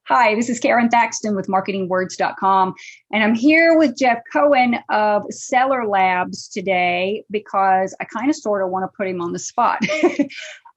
Hi, this is Karon Thackston with marketingwords.com, and I'm here with Jeff Cohen of Seller Labs today because I kind of sort of want to put him on the spot.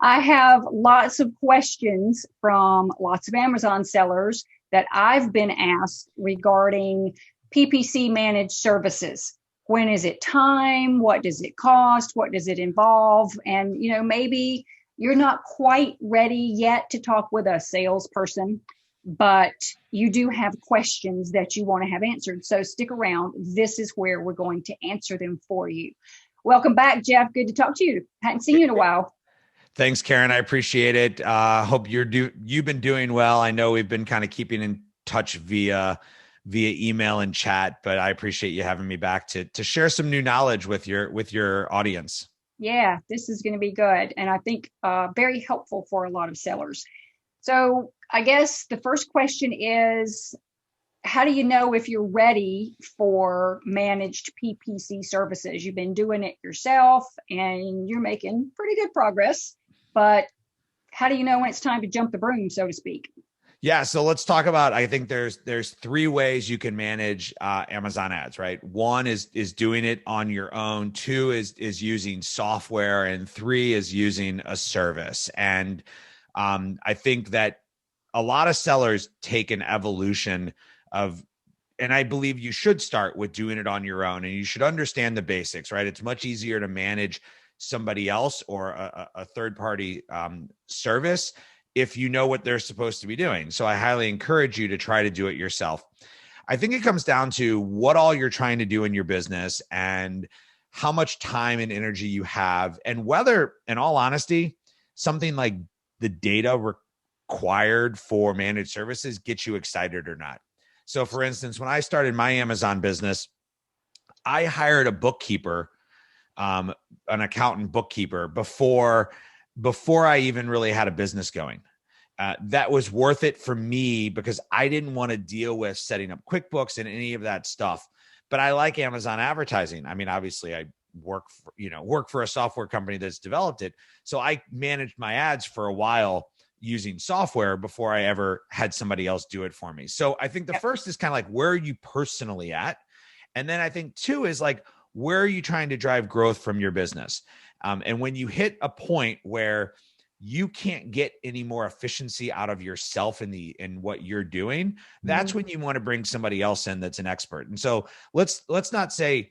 I have lots of questions from lots of Amazon sellers that I've been asked regarding PPC managed services. When is it time? What does it cost? What does it involve? And, maybe you're not quite ready yet to talk with a salesperson, but you do have questions that you want to have answered. So stick around. This is where we're going to answer them for you. Welcome back, Jeff. Good to talk to you. Hadn't seen you in a while. Thanks, Karon. I appreciate it. Hope you've been doing well. I know we've been kind of keeping in touch via email and chat, but I appreciate you having me back to share some new knowledge with your audience. Yeah, this is going to be good. And I think very helpful for a lot of sellers. So I guess the first question is, how do you know if you're ready for managed PPC services? You've been doing it yourself and you're making pretty good progress, but how do you know when it's time to jump the broom, so to speak? Yeah. So let's talk about, I think there's three ways you can manage Amazon ads, right? One is doing it on your own. Two is using software, and three is using a service. And I think that a lot of sellers take an evolution of, and I believe you should start with doing it on your own, and you should understand the basics, right? It's much easier to manage somebody else or a third-party service if you know what they're supposed to be doing. So I highly encourage you to try to do it yourself. I think it comes down to what all you're trying to do in your business and how much time and energy you have, and whether, in all honesty, something like the data required for managed services gets you excited or not. So for instance, when I started my Amazon business, I hired a bookkeeper, an accountant bookkeeper before I even really had a business going. That was worth it for me because I didn't want to deal with setting up QuickBooks and any of that stuff. But I like Amazon advertising. I mean, obviously I work for a software company that's developed it. So I managed my ads for a while using software before I ever had somebody else do it for me. So I think the first is kind of like, where are you personally at? And then I think two is like, where are you trying to drive growth from your business? And when you hit a point where you can't get any more efficiency out of yourself in what you're doing, that's when you want to bring somebody else in that's an expert. And so let's not say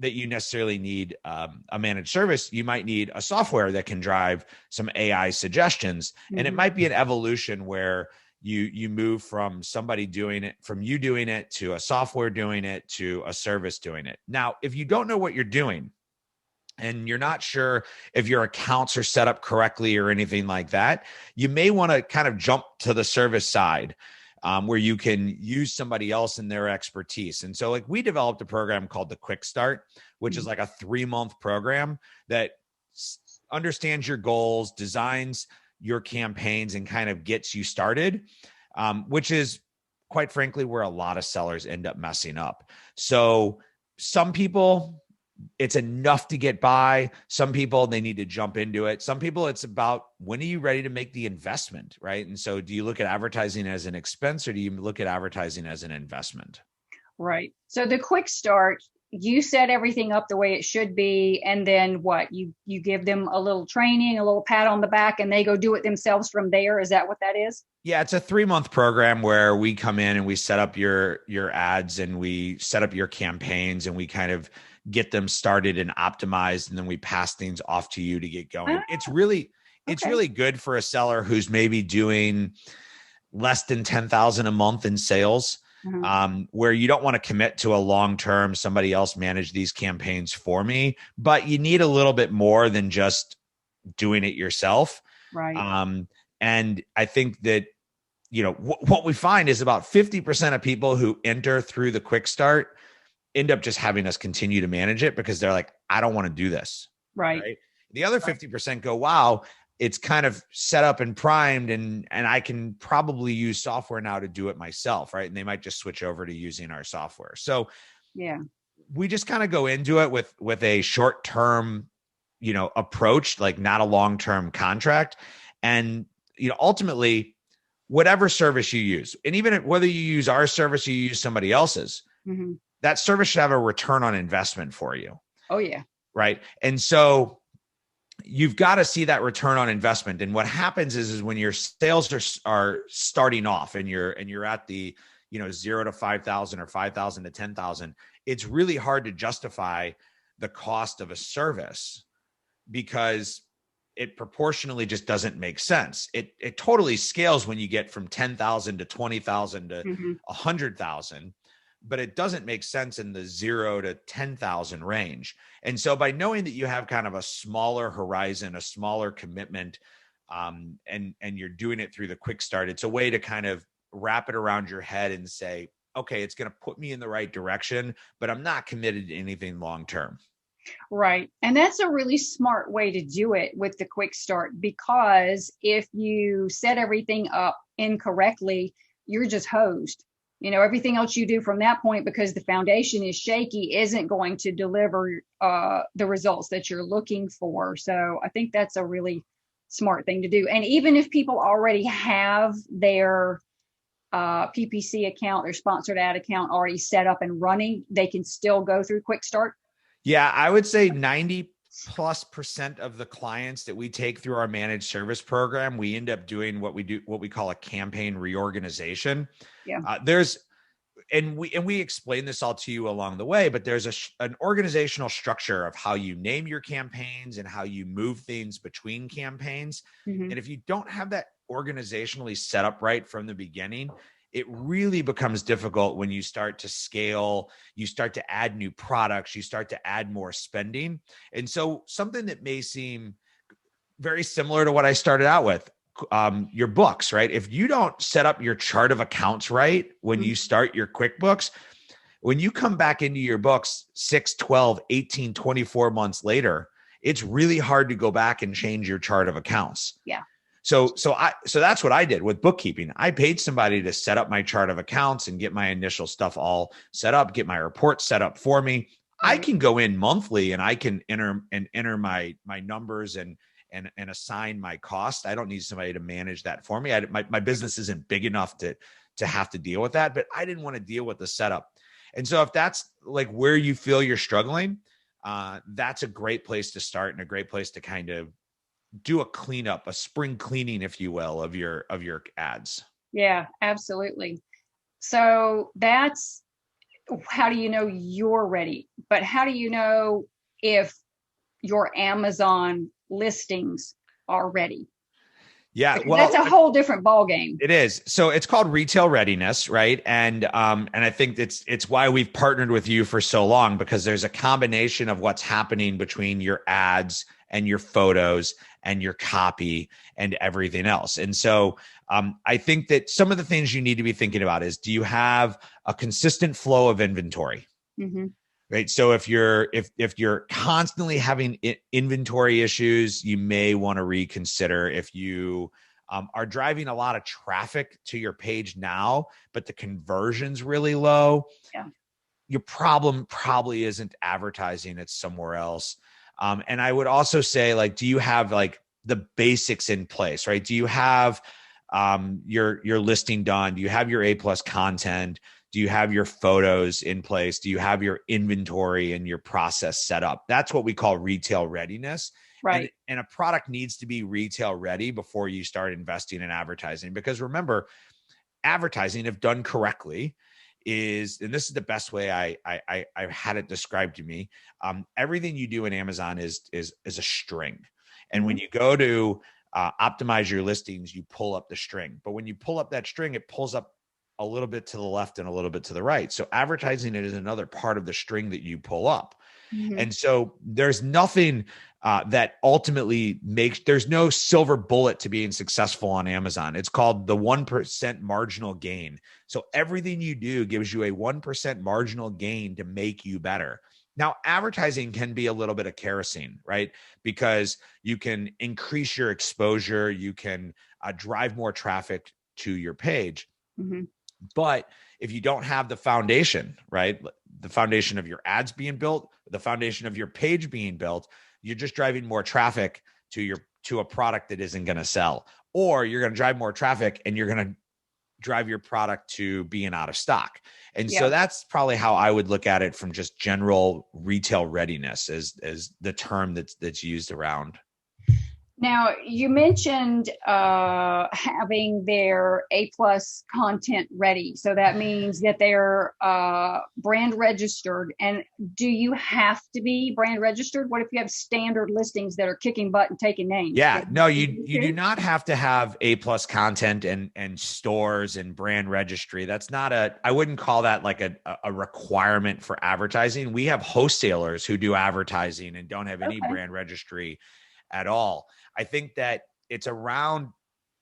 that you necessarily need a managed service. You might need a software that can drive some AI suggestions. And it might be an evolution where you move from somebody doing it, from you doing it, to a software doing it, to a service doing it. Now, if you don't know what you're doing and you're not sure if your accounts are set up correctly or anything like that, you may want to kind of jump to the service side, where you can use somebody else and their expertise. And so like we developed a program called the Quick Start, which is like a 3-month program that understands your goals, designs your campaigns, and kind of gets you started, which is quite frankly where a lot of sellers end up messing up. So some people, it's enough to get by. Some people, they need to jump into it. Some people, it's about, when are you ready to make the investment, right? And so do you look at advertising as an expense, or do you look at advertising as an investment? Right. So the Quick Start, you set everything up the way it should be. And then what? You give them a little training, a little pat on the back, and they go do it themselves from there. Is that what that is? Yeah, it's a 3-month program where we come in and we set up your ads, and we set up your campaigns, and we kind of get them started and optimized, and then we pass things off to you to get going. It's really good for a seller who's maybe doing less than 10,000 a month in sales, where you don't want to commit to a long-term, somebody else manage these campaigns for me, but you need a little bit more than just doing it yourself. Right. And I think that, what we find is about 50% of people who enter through the Quick Start end up just having us continue to manage it because they're like, I don't want to do this. Right. The other 50% go, wow, it's kind of set up and primed, and I can probably use software now to do it myself. Right. And they might just switch over to using our software. So yeah, we just kind of go into it with a short-term, approach, like not a long-term contract. And, ultimately whatever service you use, and even whether you use our service or you use somebody else's, Mm-hmm. that service should have a return on investment for you. Oh, yeah. Right. And so you've got to see that return on investment. And what happens is when your sales are starting off and you're at the, 0 to 5,000 or 5,000 to 10,000, it's really hard to justify the cost of a service because it proportionally just doesn't make sense. It totally scales when you get from 10,000 to 20,000 to 100,000, but it doesn't make sense in the 0 to 10,000 range. And so by knowing that you have kind of a smaller horizon, a smaller commitment, and you're doing it through the quick start, it's a way to kind of wrap it around your head and say, okay, it's going to put me in the right direction, but I'm not committed to anything long-term. Right. And that's a really smart way to do it with the quick start, because if you set everything up incorrectly, you're just hosed. Everything else you do from that point, because the foundation is shaky, isn't going to deliver the results that you're looking for. So I think that's a really smart thing to do. And even if people already have their PPC account, their sponsored ad account already set up and running, they can still go through quick start. Yeah, I would say 90+% of the clients that we take through our managed service program, we end up doing what we call a campaign reorganization. Yeah. We explain this all to you along the way, but there's an organizational structure of how you name your campaigns and how you move things between campaigns. Mm-hmm. And if you don't have that organizationally set up right from the beginning, it really becomes difficult when you start to scale, you start to add new products, you start to add more spending. And so something that may seem very similar to what I started out with, your books, right? If you don't set up your chart of accounts right when you start your QuickBooks, when you come back into your books 6, 12, 18, 24 months later, it's really hard to go back and change your chart of accounts. Yeah. So that's what I did with bookkeeping. I paid somebody to set up my chart of accounts and get my initial stuff all set up, get my reports set up for me. I can go in monthly and I can enter my numbers and assign my cost. I don't need somebody to manage that for me. My business isn't big enough to have to deal with that, but I didn't want to deal with the setup. And so if that's like where you feel you're struggling, that's a great place to start and a great place to kind of do a cleanup, a spring cleaning, if you will, of your ads. Yeah, absolutely. So that's how do you know you're ready? But how do you know if your Amazon listings are ready? Yeah, well, that's a whole different ballgame. It is. So it's called retail readiness, right? And I think it's why we've partnered with you for so long, because there's a combination of what's happening between your ads and your photos and your copy and everything else. And so I think that some of the things you need to be thinking about is, do you have a consistent flow of inventory? Mm-hmm. Right. So if you're constantly having inventory issues, you may want to reconsider. If you are driving a lot of traffic to your page now, but the conversion's really low, your problem probably isn't advertising, it's somewhere else. And I would also say, like, do you have like the basics in place, right? Do you have your listing done? Do you have your A+ content? Do you have your photos in place? Do you have your inventory and your process set up? That's what we call retail readiness. Right. And a product needs to be retail ready before you start investing in advertising. Because remember, advertising, if done correctly, is, and this is the best way I've had it described to me, everything you do in Amazon is a string. And when you go to optimize your listings, you pull up the string. But when you pull up that string, it pulls up a little bit to the left and a little bit to the right. So advertising it is another part of the string that you pull up. Mm-hmm. And so there's nothing that ultimately there's no silver bullet to being successful on Amazon. It's called the 1% marginal gain. So everything you do gives you a 1% marginal gain to make you better. Now, advertising can be a little bit of kerosene, right? Because you can increase your exposure, you can drive more traffic to your page. Mm-hmm. But if you don't have the foundation, right, the foundation of your ads being built, the foundation of your page being built, you're just driving more traffic to a product that isn't going to sell. Or you're going to drive more traffic and you're going to drive your product to being out of stock. And Yeah. so that's probably how I would look at it from just general retail readiness as the term that's used around. Now, you mentioned having their A+ content ready. So that means that they're brand registered. And do you have to be brand registered? What if you have standard listings that are kicking butt and taking names? Yeah, no, you do not have to have A+ content and stores and brand registry. That's not I wouldn't call that like a requirement for advertising. We have wholesalers who do advertising and don't have any brand registry at all. I think that it's around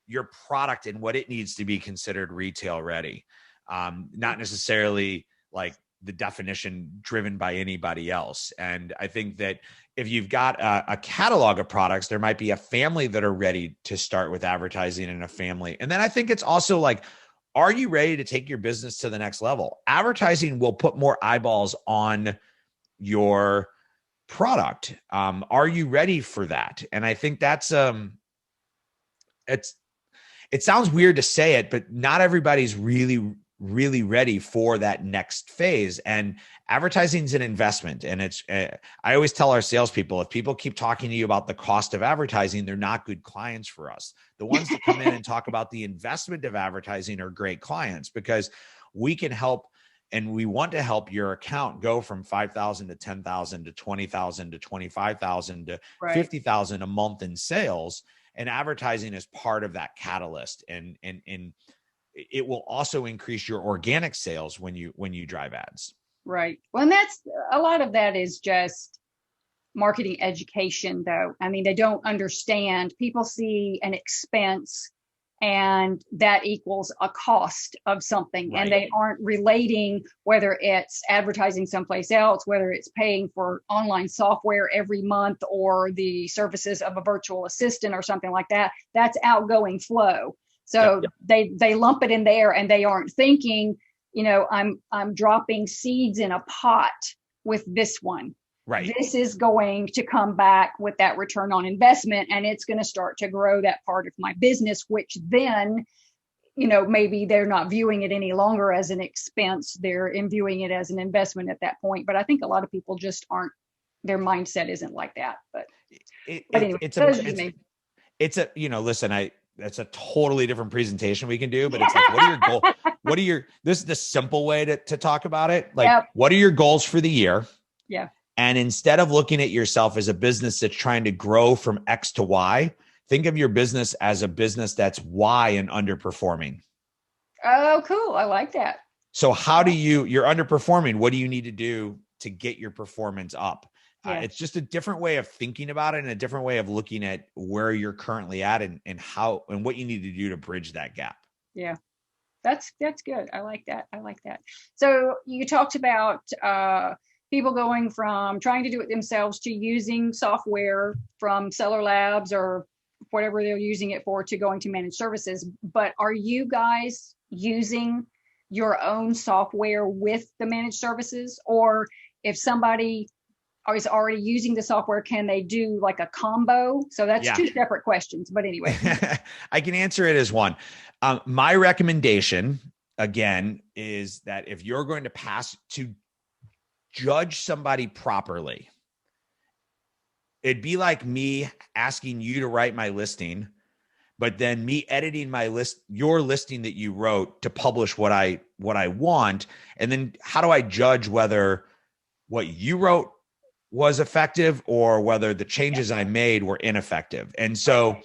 your product and what it needs to be considered retail ready, not necessarily like the definition driven by anybody else. And I think that if you've got a catalog of products, there might be a family that are ready to start with advertising in a family. And then I think it's also like, are you ready to take your business to the next level? Advertising will put more eyeballs on your product. Are you ready for that? And I think that's it sounds weird to say it, but not everybody's really ready for that next phase. And advertising is an investment. And it's I always tell our salespeople, if people keep talking to you about the cost of advertising, they're not good clients for us. The ones that come in and talk about the investment of advertising are great clients, because we can help. And we want to help your account go from 5,000 to 10,000 to 20,000 to 25,000 to 50,000 a month in sales. And advertising is part of that catalyst. And it will also increase your organic sales when you drive ads. Right. Well, and that's a lot of that is just marketing education, though. I mean, they don't understand. People see an expense and that equals a cost of something. And they aren't relating whether it's advertising someplace else, whether it's paying for online software every month or the services of a virtual assistant or something like that. That's outgoing flow. So they lump it in there, and they aren't thinking, I'm dropping seeds in a pot with this one. Right. This is going to come back with that return on investment, and it's going to start to grow that part of my business, which then, maybe they're not viewing it any longer as an expense. They're viewing it as an investment at that point. But I think a lot of people just aren't, their mindset isn't like that. But anyway, that's a totally different presentation we can do, but it's like, what are your goals? This is the simple way to talk about it. Like, what are your goals for the year? Yeah. And instead of looking at yourself as a business that's trying to grow from X to Y, think of your business as a business that's Y and underperforming. Oh, cool. I like that. So you're underperforming. What do you need to do to get your performance up? It's just a different way of thinking about it and a different way of looking at where you're currently at and what you need to do to bridge that gap. Yeah, that's good. I like that. So you talked about people going from trying to do it themselves to using software from Seller Labs or whatever they're using it for to going to managed services. But are you guys using your own software with the managed services? Or if somebody is already using the software, can they do like a combo? So that's two separate questions. But anyway. I can answer it as one. My recommendation, again, is that if you're going to judge somebody properly, it'd be like me asking you to write my listing, but then me editing your listing that you wrote to publish what I want. And then how do I judge whether what you wrote was effective or whether the changes I made were ineffective? And so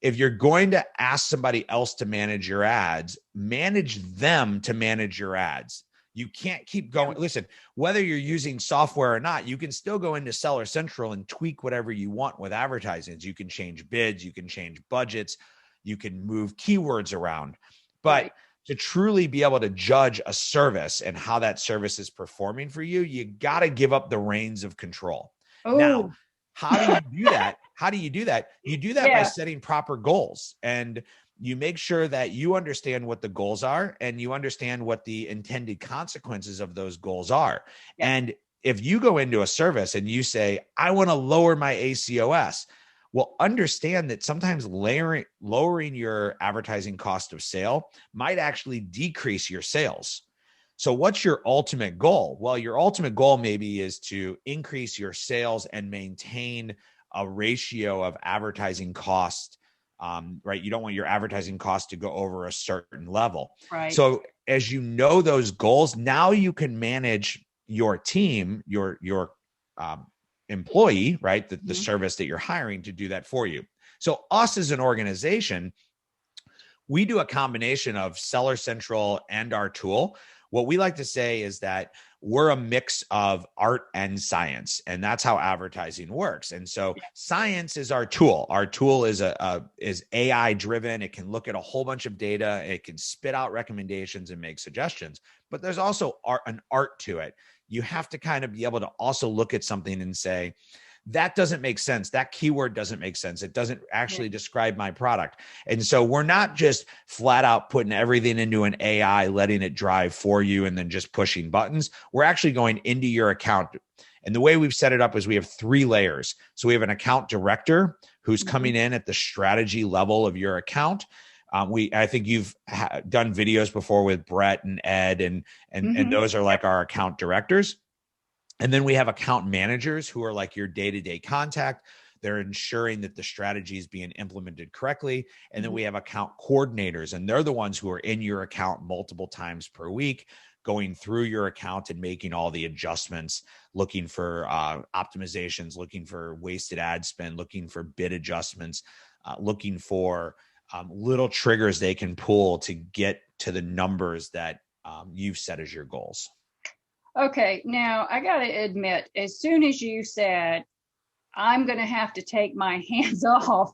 if you're going to ask somebody else to manage your ads, manage them to manage your ads. You can't keep going. Listen, whether you're using software or not, you can still go into Seller Central and tweak whatever you want with advertising. You can change bids, you can change budgets, you can move keywords around. But to truly be able to judge a service and how that service is performing for you, you got to give up the reins of control. Oh. Now, how do you do that? You do that by setting proper goals. And you make sure that you understand what the goals are and you understand what the intended consequences of those goals are. And if you go into a service and you say, I want to lower my ACOS, Well, understand that sometimes lowering your advertising cost of sale might actually decrease your sales. So what's your ultimate goal? Well, your ultimate goal maybe is to increase your sales and maintain a ratio of advertising cost, right? You don't want your advertising cost to go over a certain level. Right. So as you know those goals, now you can manage your team, your employee, right? The service that you're hiring to do that for you. So us as an organization, we do a combination of Seller Central and our tool. What we like to say is that we're a mix of art and science, and that's how advertising works. And so science is our tool. Our tool is is AI driven. It can look at a whole bunch of data. It can spit out recommendations and make suggestions, but there's also an art to it. You have to kind of be able to also look at something and say, that doesn't make sense. That keyword doesn't make sense. It doesn't actually describe my product. And so we're not just flat out putting everything into an AI, letting it drive for you and then just pushing buttons. We're actually going into your account. And the way we've set it up is we have 3 layers. So we have an account director who's coming in at the strategy level of your account. I think you've done videos before with Brett and Ed, and those are like our account directors. And then we have account managers who are like your day-to-day contact. They're ensuring that the strategy is being implemented correctly. And then we have account coordinators, and they're the ones who are in your account multiple times per week, going through your account and making all the adjustments, looking for optimizations, looking for wasted ad spend, looking for bid adjustments, looking for little triggers they can pull to get to the numbers that you've set as your goals. Okay, now I got to admit, as soon as you said, I'm going to have to take my hands off,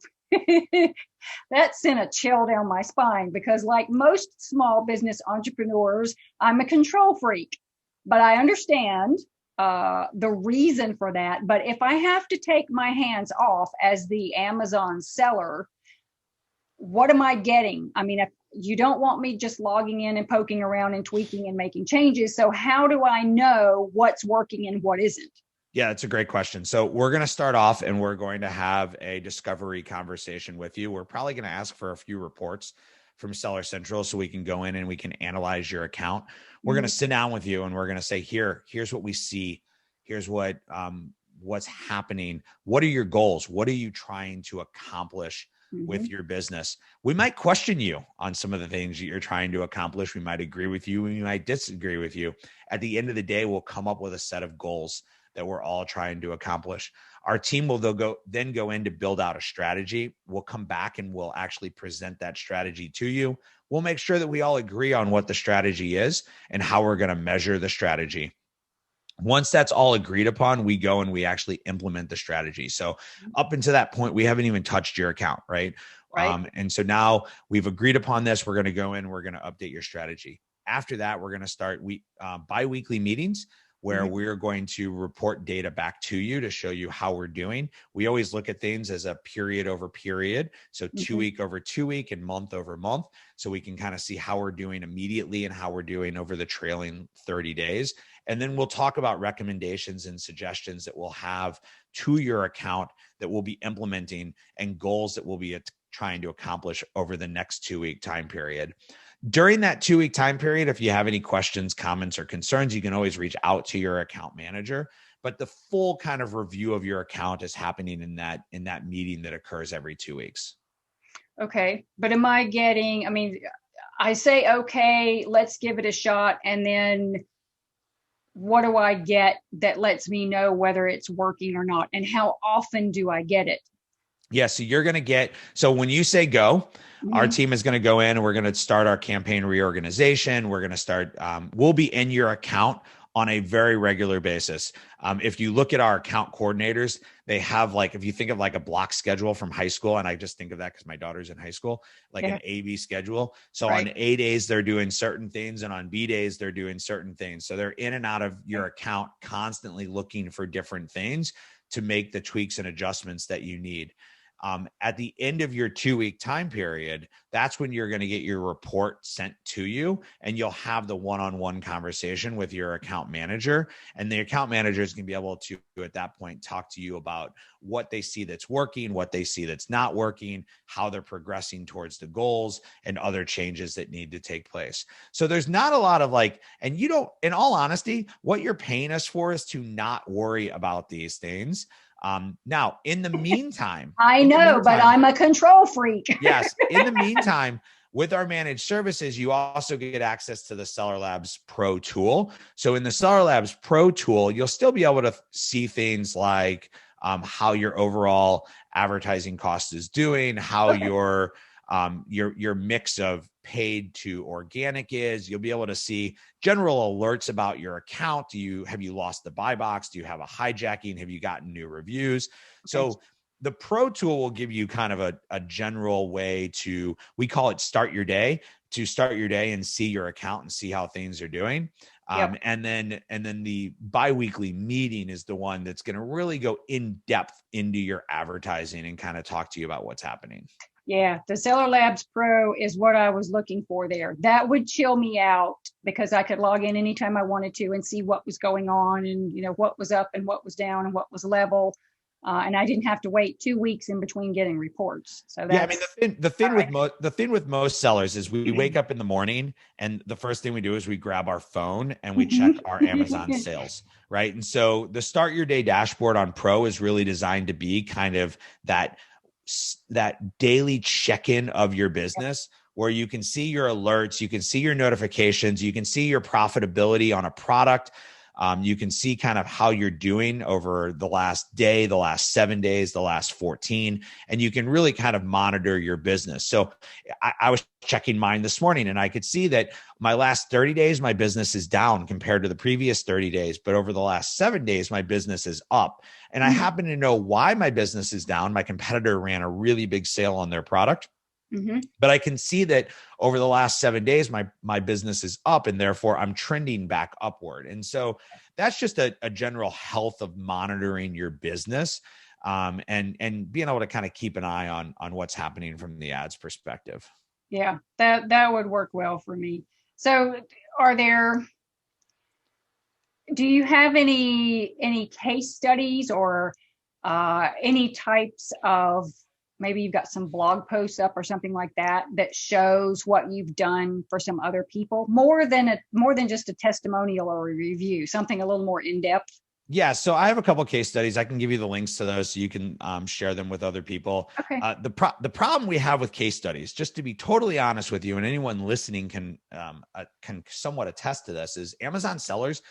that sent a chill down my spine, because like most small business entrepreneurs, I'm a control freak. But I understand the reason for that. But if I have to take my hands off as the Amazon seller, what am I getting? I mean, if you don't want me just logging in and poking around and tweaking and making changes. So how do I know what's working and what isn't? Yeah, that's a great question. So we're going to start off and we're going to have a discovery conversation with you. We're probably going to ask for a few reports from Seller Central so we can go in and we can analyze your account. We're going to sit down with you and we're going to say, here's what we see. Here's what's happening. What are your goals? What are you trying to accomplish with your business? We might question you on some of the things that you're trying to accomplish. We might agree with you. We might disagree with you. At the end of the day, we'll come up with a set of goals that we're all trying to accomplish. Our team will then go in to build out a strategy. We'll come back and we'll actually present that strategy to you. We'll make sure that we all agree on what the strategy is and how we're going to measure the strategy. Once that's all agreed upon, we go and we actually implement the strategy. So up until that point, we haven't even touched your account, right? And so now we've agreed upon this. We're going to go in, we're going to update your strategy. After that, we're going to start bi-weekly meetings where we're going to report data back to you to show you how we're doing. We always look at things as a period over period. So 2 week over 2 week and month over month. So we can kind of see how we're doing immediately and how we're doing over the trailing 30 days. And then we'll talk about recommendations and suggestions that we'll have to your account that we'll be implementing and goals that we'll be trying to accomplish over the next 2 week time period. During that 2 week time period, if you have any questions, comments, or concerns, you can always reach out to your account manager. But the full kind of review of your account is happening in that meeting that occurs every 2 weeks. Okay. But am I getting, I mean, I say, okay, let's give it a shot. And then what do I get that lets me know whether it's working or not? And how often do I get it? Yeah, so you're going to get, so when you say go, our team is going to go in and we're going to start our campaign reorganization. We're going to start, we'll be in your account on a very regular basis. If you look at our account coordinators, they have like, if you think of like a block schedule from high school, and I just think of that because my daughter's in high school, like an A-B schedule. So on A days, they're doing certain things, and on B days, they're doing certain things. So they're in and out of your account constantly looking for different things to make the tweaks and adjustments that you need. At the end of your 2-week time period, that's when you're going to get your report sent to you, and you'll have the one-on-one conversation with your account manager. And the account manager is going to be able to, at that point, talk to you about what they see that's working, what they see that's not working, how they're progressing towards the goals, and other changes that need to take place. So there's not a lot of and you don't, in all honesty, what you're paying us for is to not worry about these things. Now, in the meantime, I know, but I'm a control freak. Yes. In the meantime, with our managed services, you also get access to the Seller Labs Pro tool. So in the Seller Labs Pro tool, you'll still be able to see things like how your overall advertising cost is doing, how your mix of paid to organic is. You'll be able to see general alerts about your account. Have you lost the buy box? Do you have a hijacking? Have you gotten new reviews? So the Pro tool will give you kind of a general way to, we call it start your day, to start your day and see your account and see how things are doing. And then the biweekly meeting is the one that's going to really go in depth into your advertising and kind of talk to you about what's happening. Yeah, the Seller Labs Pro is what I was looking for there. That would chill me out because I could log in anytime I wanted to and see what was going on and, what was up and what was down and what was level. And I didn't have to wait 2 weeks in between getting reports. So that's, the thing with most sellers is we wake up in the morning and the first thing we do is we grab our phone and we check our Amazon sales, right? And so the Start Your Day dashboard on Pro is really designed to be kind of that daily check-in of your business, where you can see your alerts, you can see your notifications, you can see your profitability on a product. You can see kind of how you're doing over the last day, the last 7 days, the last 14, and you can really kind of monitor your business. So I was checking mine this morning and I could see that my last 30 days, my business is down compared to the previous 30 days, but over the last 7 days, my business is up. And I happen to know why my business is down. My competitor ran a really big sale on their product. But I can see that over the last 7 days, my business is up and therefore I'm trending back upward. And so that's just a general health of monitoring your business and being able to kind of keep an eye on what's happening from the ads perspective. Yeah, that would work well for me. So do you have any case studies or any types of, maybe you've got some blog posts up or something like that shows what you've done for some other people, more than just a testimonial or a review, something a little more in depth? Yeah. So I have a couple of case studies. I can give you the links to those so you can share them with other people. Okay. The problem we have with case studies, just to be totally honest with you, and anyone listening can somewhat attest to this, is Amazon sellers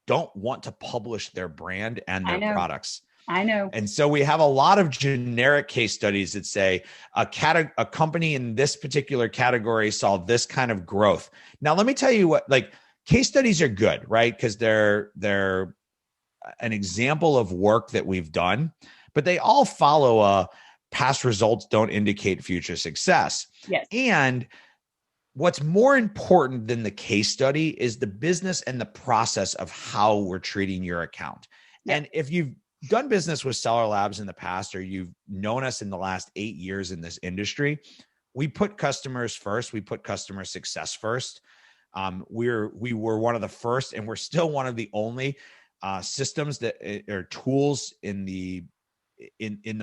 don't want to publish their brand and their products. I know. And so we have a lot of generic case studies that say a company in this particular category saw this kind of growth. Now, let me tell you what, case studies are good, right? Because they're an example of work that we've done, but they all follow a past results don't indicate future success. Yes. And what's more important than the case study is the business and the process of how we're treating your account. Yep. And if you've done business with Seller Labs in the past, or you've known us in the last 8 years in this industry, we put customers first. We put customer success first. We were one of the first, and we're still one of the only systems that or tools in the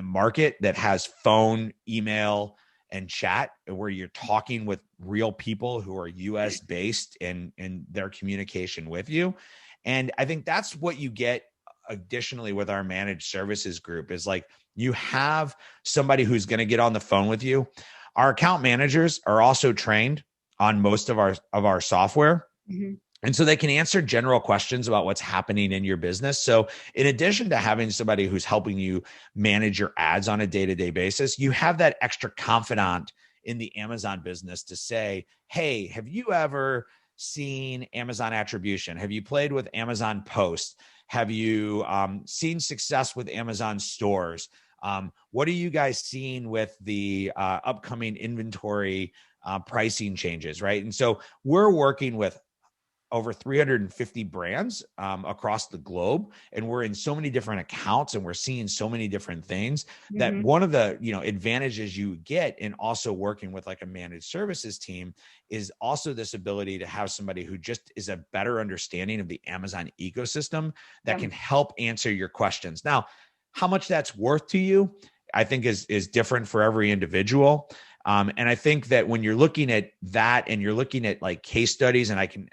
market that has phone, email, and chat, where you're talking with real people who are US based in their communication with you. And I think that's what you get additionally with our managed services group, is you have somebody who's going to get on the phone with you. Our account managers are also trained on most of our software. And so they can answer general questions about what's happening in your business. So in addition to having somebody who's helping you manage your ads on a day-to-day basis, you have that extra confidant in the Amazon business to say, hey, have you ever seen Amazon attribution? Have you played with Amazon Post? Have you seen success with Amazon stores? What are you guys seeing with the upcoming inventory pricing changes, right? And so we're working with over 350 brands across the globe, and we're in so many different accounts, and we're seeing so many different things that one of the advantages you get in also working with like a managed services team is also this ability to have somebody who just is a better understanding of the Amazon ecosystem that can help answer your questions. Now, how much that's worth to you, I think is different for every individual. And I think that when you're looking at that and you're looking at like case studies, and I can,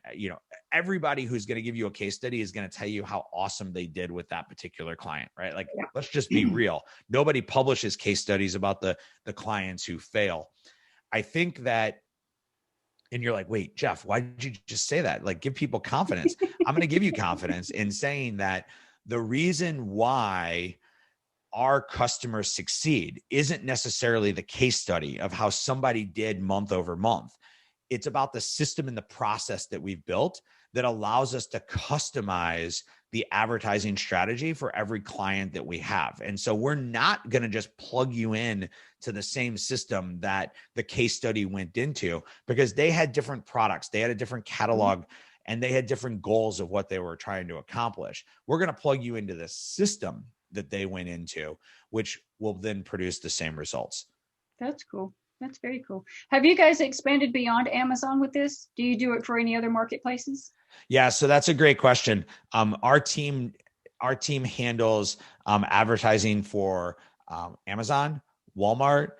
everybody who's going to give you a case study is going to tell you how awesome they did with that particular client, right? Like, let's just be real. Nobody publishes case studies about the clients who fail. I think that, and you're like, wait, Jeff, why did you just say that? Like, give people confidence. I'm going to give you confidence in saying that the reason why our customers succeed isn't necessarily the case study of how somebody did month over month. It's about the system and the process that we've built that allows us to customize the advertising strategy for every client that we have. And so we're not going to just plug you in to the same system that the case study went into, because they had different products, they had a different catalog, and they had different goals of what they were trying to accomplish. We're going to plug you into the system that they went into, which will then produce the same results. That's cool. That's very cool. Have you guys expanded beyond Amazon with this? Do you do it for any other marketplaces? Yeah, so that's a great question. Our team handles advertising for Amazon, Walmart,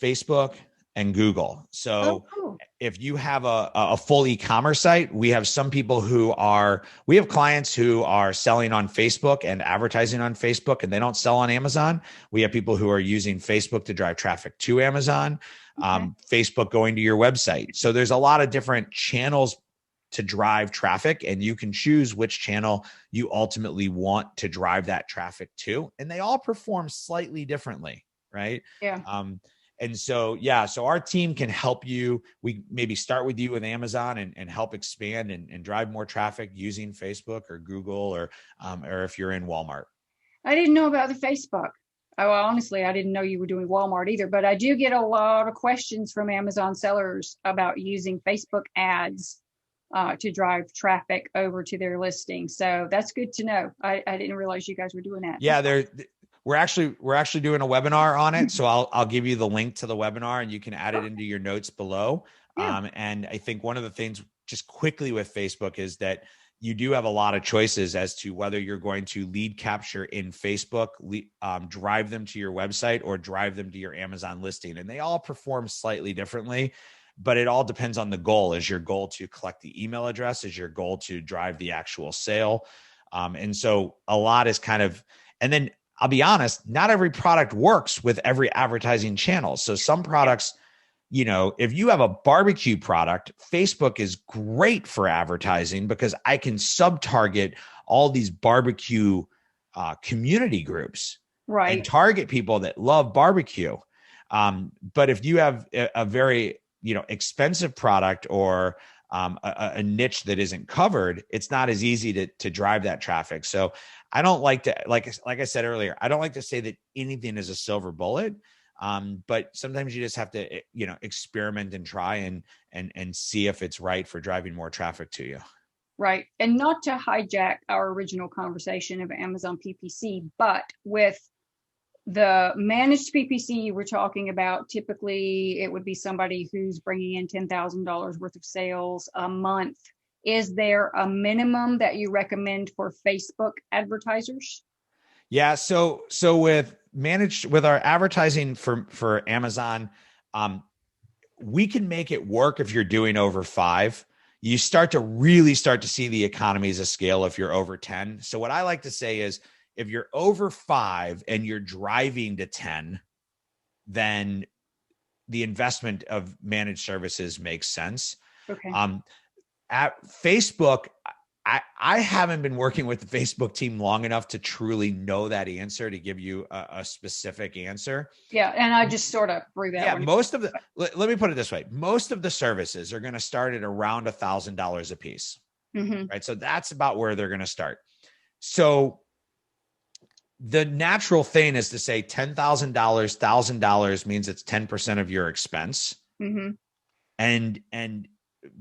Facebook, and Google. So cool. If you have a full e-commerce site, we have clients who are selling on Facebook and advertising on Facebook, and they don't sell on Amazon. We have people who are using Facebook to drive traffic to Amazon, Facebook going to your website. So there's a lot of different channels to drive traffic, and you can choose which channel you ultimately want to drive that traffic to. And they all perform slightly differently, right? Yeah. And so, so our team can help you. We maybe start with you with Amazon and help expand and drive more traffic using Facebook or Google or if you're in Walmart. I didn't know about the Facebook. Oh, honestly, I didn't know you were doing Walmart either, but I do get a lot of questions from Amazon sellers about using Facebook ads to drive traffic over to their listing. So that's good to know. I didn't realize you guys were doing that. Yeah, we're actually doing a webinar on it. So I'll give you the link to the webinar and you can add it into your notes below. Yeah. And I think one of the things just quickly with Facebook is that you do have a lot of choices as to whether you're going to lead capture in Facebook, drive them to your website, or drive them to your Amazon listing. And they all perform slightly differently, but it all depends on the goal. Is your goal to collect the email address? Is your goal to drive the actual sale? And so a lot is and then I'll be honest, not every product works with every advertising channel. So some products, if you have a barbecue product, Facebook is great for advertising because I can sub-target all these barbecue community groups, right, and target people that love barbecue. But if you have a very, expensive product or a niche that isn't covered, it's not as easy to drive that traffic. So I don't like to, like I said earlier, I don't like to say that anything is a silver bullet. But sometimes you just have to, experiment and try and see if it's right for driving more traffic to you. Right. And not to hijack our original conversation of Amazon PPC, but with the managed PPC you were talking about, typically it would be somebody who's bringing in $10,000 worth of sales a month. Is there a minimum that you recommend for Facebook advertisers? Yeah. So with our advertising for Amazon, we can make it work if you're doing over 5. You start to see the economies of scale if you're over 10. So what I like to say is, if you're over 5 and you're driving to 10, then the investment of managed services makes sense. Okay. At Facebook, I haven't been working with the Facebook team long enough to truly know that answer to give you a specific answer. Yeah, and I just sort of threw that. Yeah, let me put it this way. Most of the services are going to start at around $1,000 a piece, right? So that's about where they're going to start. So the natural thing is to say $10,000, $1,000 means it's 10% of your expense. And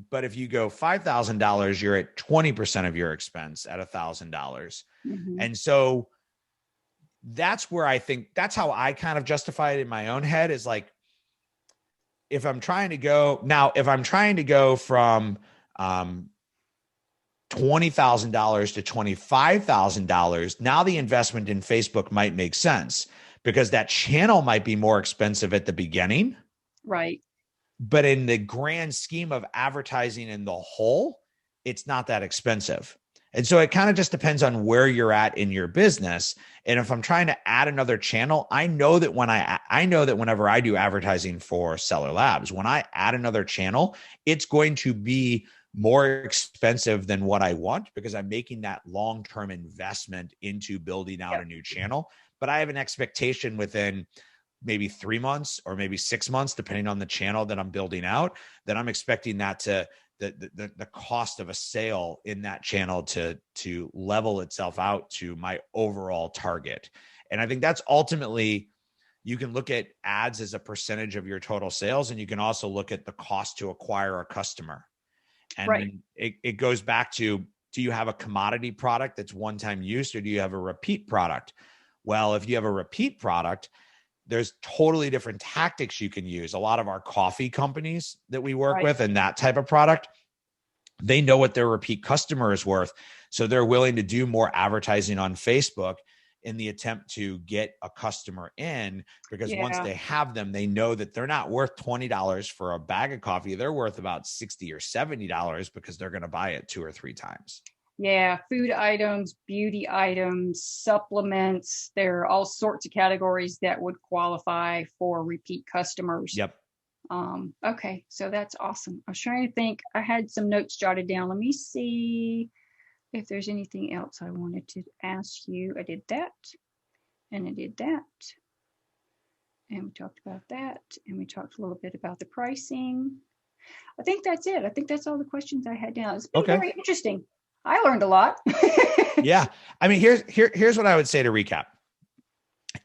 but if you go $5,000, you're at 20% of your expense at $1,000. Mm-hmm. And so that's where I think that's how I kind of justify it in my own head is like, if I'm trying to go from $20,000 to $25,000, now the investment in Facebook might make sense because that channel might be more expensive at the beginning. Right. But in the grand scheme of advertising in the whole, it's not that expensive. And so it kind of just depends on where you're at in your business. And if I'm trying to add another channel, I know that whenever I do advertising for Seller Labs, when I add another channel, it's going to be more expensive than what I want because I'm making that long-term investment into building out a new channel. But I have an expectation within maybe 3 months or maybe 6 months, depending on the channel that I'm building out, that I'm expecting that to the cost of a sale in that channel to level itself out to my overall target. And I think that's ultimately, you can look at ads as a percentage of your total sales, and you can also look at the cost to acquire a customer. And then it goes back to, do you have a commodity product that's one-time use, or do you have a repeat product? Well, if you have a repeat product, there's totally different tactics you can use. A lot of our coffee companies that we work with and that type of product, they know what their repeat customer is worth. So they're willing to do more advertising on Facebook in the attempt to get a customer in, because once they have them, they know that they're not worth $20 for a bag of coffee. They're worth about $60 or $70 because they're going to buy it 2 or 3 times. Yeah, food items, beauty items, supplements. There are all sorts of categories that would qualify for repeat customers. Yep. Okay, so that's awesome. I was trying to think. I had some notes jotted down. Let me see if there's anything else I wanted to ask you. I did that, and I did that, and we talked about that, and we talked a little bit about the pricing. I think that's it. I think that's all the questions I had down. It's been very interesting. I learned a lot. Yeah. I mean, here's what I would say to recap.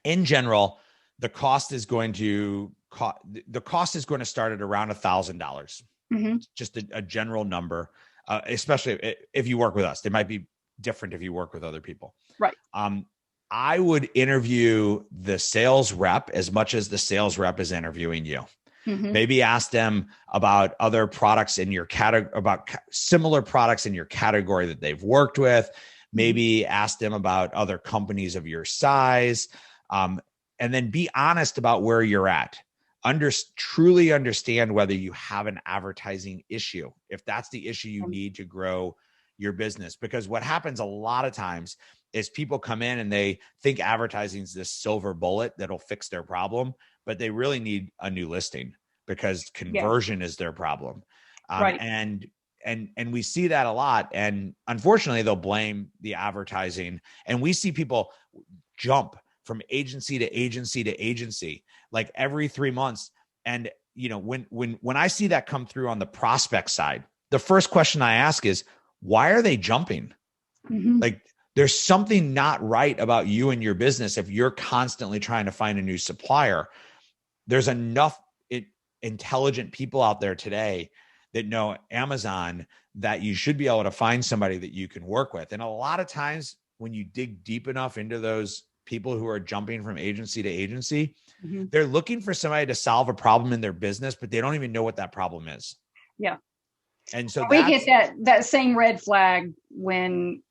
In general, the cost is going to start at around $1,000. Mm-hmm. Just a general number, especially if you work with us. It might be different if you work with other people. Right. I would interview the sales rep as much as the sales rep is interviewing you. Mm-hmm. Maybe ask them about other products in your category, about similar products in your category that they've worked with. Maybe ask them about other companies of your size, and then be honest about where you're at. Truly understand whether you have an advertising issue, if that's the issue you need to grow your business. Because what happens a lot of times is people come in and they think advertising is this silver bullet that'll fix their problem, but they really need a new listing because conversion is their problem. And we see that a lot. And unfortunately, they'll blame the advertising. And we see people jump from agency to agency to agency, like every 3 months. And, when I see that come through on the prospect side, the first question I ask is, why are they jumping? Mm-hmm. Like, there's something not right about you and your business if you're constantly trying to find a new supplier. There's enough intelligent people out there today that know Amazon that you should be able to find somebody that you can work with. And a lot of times when you dig deep enough into those people who are jumping from agency to agency, mm-hmm. they're looking for somebody to solve a problem in their business, but they don't even know what that problem is. Yeah. And so we get that same red flag when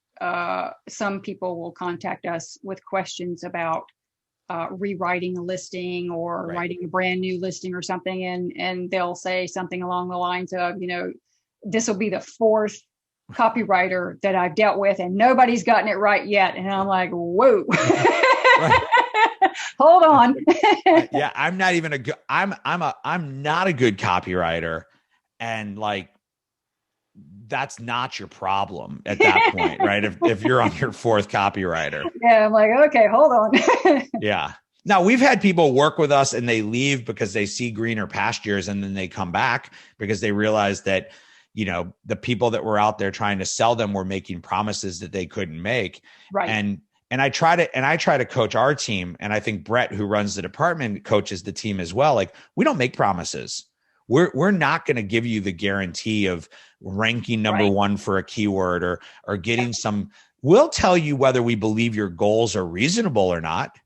some people will contact us with questions about rewriting a listing or writing a brand new listing or something. And they'll say something along the lines of, this will be the 4th copywriter that I've dealt with and nobody's gotten it right yet. And I'm like, whoa, hold on. Yeah. I'm not even I'm not a good copywriter. And like, that's not your problem at that point, right? If you're on your 4th copywriter. Yeah, I'm like, okay, hold on. Yeah. Now, we've had people work with us and they leave because they see greener pastures, and then they come back because they realize that, the people that were out there trying to sell them were making promises that they couldn't make. Right. And I try to coach our team. And I think Brett, who runs the department, coaches the team as well. Like, we don't make promises. we're not going to give you the guarantee of ranking number one for a keyword or getting some. We'll tell you whether we believe your goals are reasonable or not.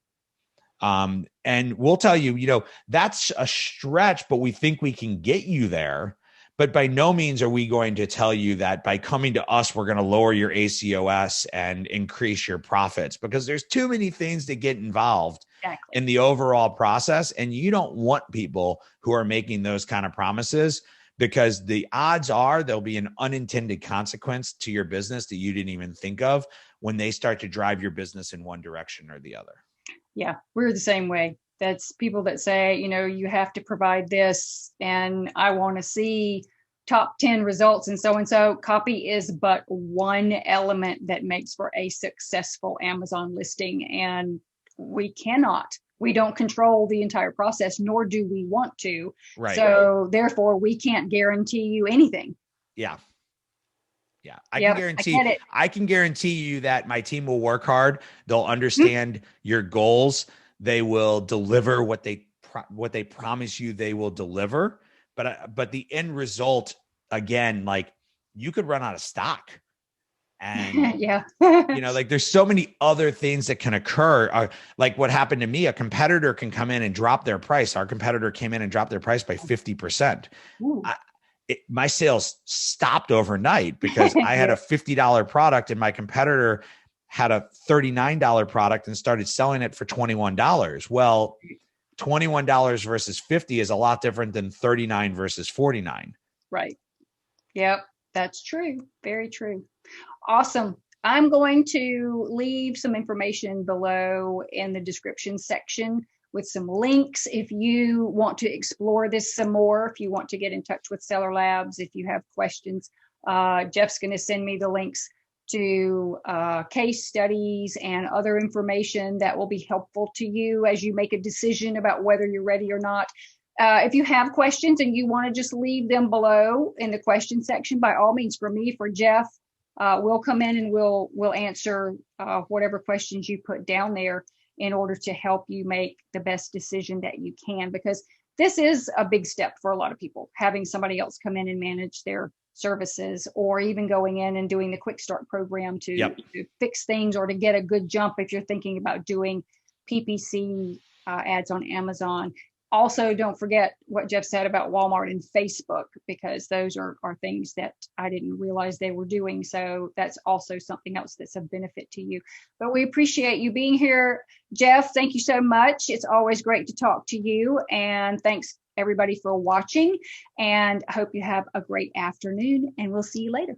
And we'll tell you, that's a stretch, but we think we can get you there. But by no means are we going to tell you that by coming to us, we're going to lower your ACOS and increase your profits, because there's too many things that get involved in the overall process. And you don't want people who are making those kind of promises, because the odds are there'll be an unintended consequence to your business that you didn't even think of when they start to drive your business in one direction or the other. Yeah, we're the same way. That's people that say, you have to provide this, and I want to see top 10 results and so. Copy is but one element that makes for a successful Amazon listing. And we don't control the entire process, nor do we want to. Right. So therefore we can't guarantee you anything. Yeah. Yeah. I can guarantee you that my team will work hard. They'll understand your goals. They will deliver what they promise you they will deliver. But the end result, again, like, you could run out of stock. And there's so many other things that can occur. Like what happened to me, a competitor can come in and drop their price. Our competitor came in and dropped their price by 50%. My sales stopped overnight because I had a $50 product and my competitor had a $39 product and started selling it for $21. Well, $21 versus 50 is a lot different than 39 versus 49. Right. Yep. That's true. Very true. Awesome. I'm going to leave some information below in the description section with some links if you want to explore this some more, if you want to get in touch with Seller Labs, if you have questions. Jeff's going to send me the links to case studies and other information that will be helpful to you as you make a decision about whether you're ready or not. If you have questions and you want to just leave them below in the question section, by all means, for me, for Jeff, we'll come in and we'll answer whatever questions you put down there in order to help you make the best decision that you can, because this is a big step for a lot of people, having somebody else come in and manage their services, or even going in and doing the quick start program to fix things, or to get a good jump if you're thinking about doing PPC ads on Amazon. Also, don't forget what Jeff said about Walmart and Facebook, because those are things that I didn't realize they were doing. So that's also something else that's a benefit to you. But we appreciate you being here, Jeff. Thank you so much. It's always great to talk to you. And thanks, everybody, for watching. And I hope you have a great afternoon, and we'll see you later.